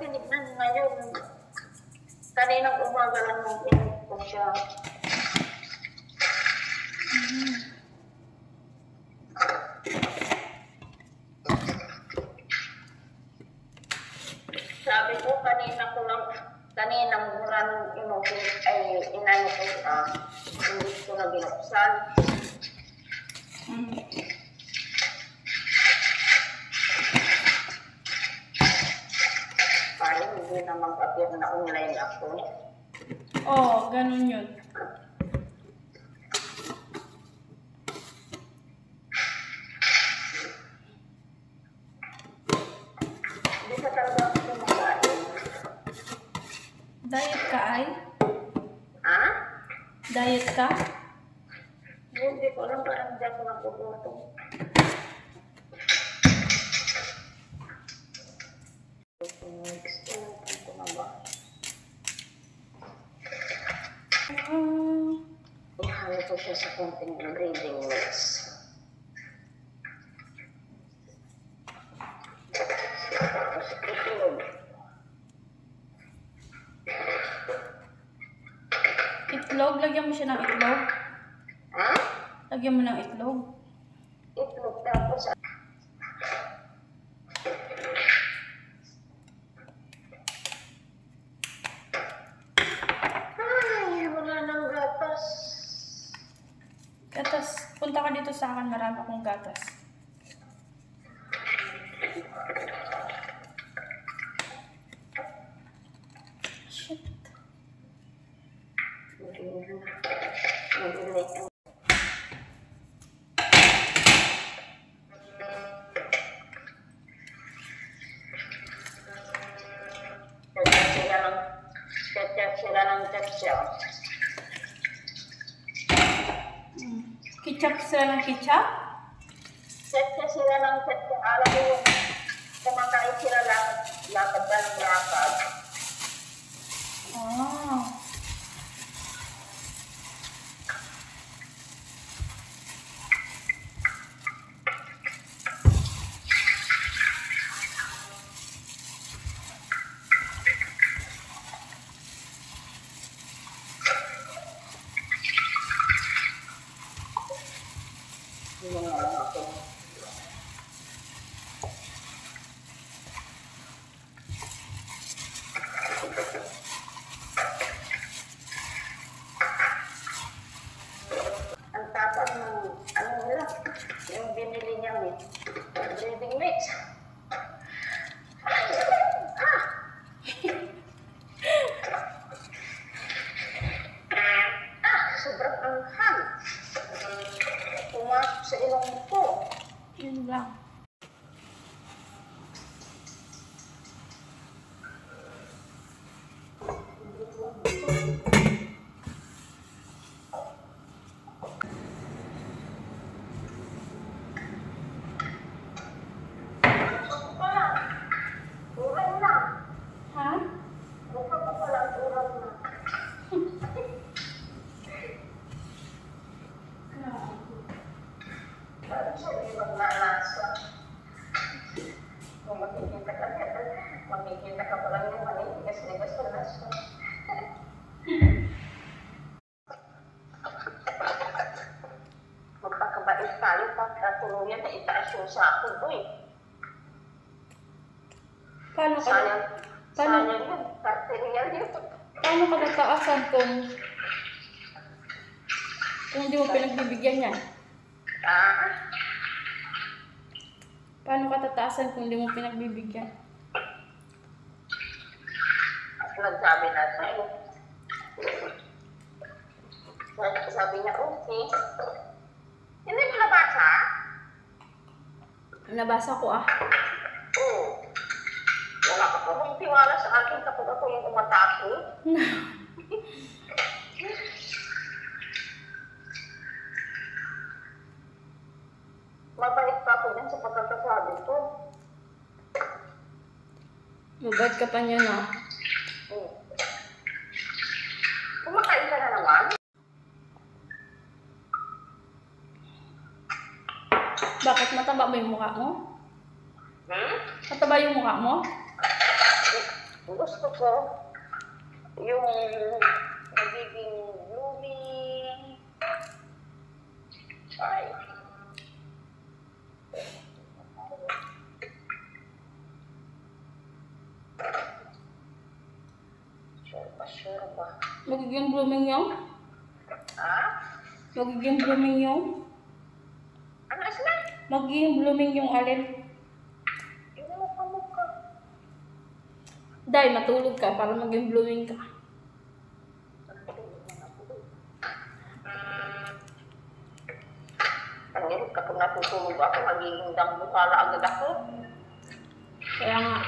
tinignan ngayon. Kaninang umaga lang nung pinag ko siya. Sabi ko, kaninang mura nung inano ko siya, hindi ko na binuksan. Parang hindi na mag-appear na online ako. Oo, ganun yun. Hindi ka talaga ako kumakain. Diet ka ay? Ha? Diet ka? Hindi ko alam, parang hindi ako nagugutom. Ihalo ko siya sa konting breathing mix. Tapos itlog. Itlog? Lagyan mo siya ng itlog? Ha? Lagyan mo ng itlog? Itlog tapos Gatas. Punta ka dito sa akin, marami akong gatas. Shit. sila ng texture. Ketchup sila ng ketchup? Texture sila ng texture. Alam mo yung kumakain sila lakad ka ng lakad. Oh. Ang tapang ng ano nila, yung binili niya breathing mix. Sobrang anghang. Pumasok sa ilong ko. Yun lang. Makikita ka pa lang yung manitigas-ligas na nasa. Magpakabait tayo pagkatuluyan na itaas yung sako mo eh. Paano ka Sayang yun, karterial yun. paano ka nataasan kung hindi mo pinagbibigyan yan? Paano ka tataasan kung hindi mo pinagbibigyan? Nagsabi na tayo. Sabi niya, okay. Hindi mo nabasa? Nabasa ko ah. Oo. Wala ka po kong tiwala sa akin kapag ako yung umatake. Mabait pa ako yan sa pagkakasabi ko. Mabait ka pa niya na. Kumakain ka na naman? Bakit mataba ba yung mukha mo? Hmm? Mataba yung mukha mo? Gusto ko yung nagiging blooming. Ay. Sure ba? Magiging blooming yung? Ha? Magiging blooming yung? Ano sila? Magiging blooming yung alin? Yung mukha-mukha. Day, matulog ka para maging blooming ka. Ang kapag natutulog ako, magiging dambukala agad ako. Kaya nga,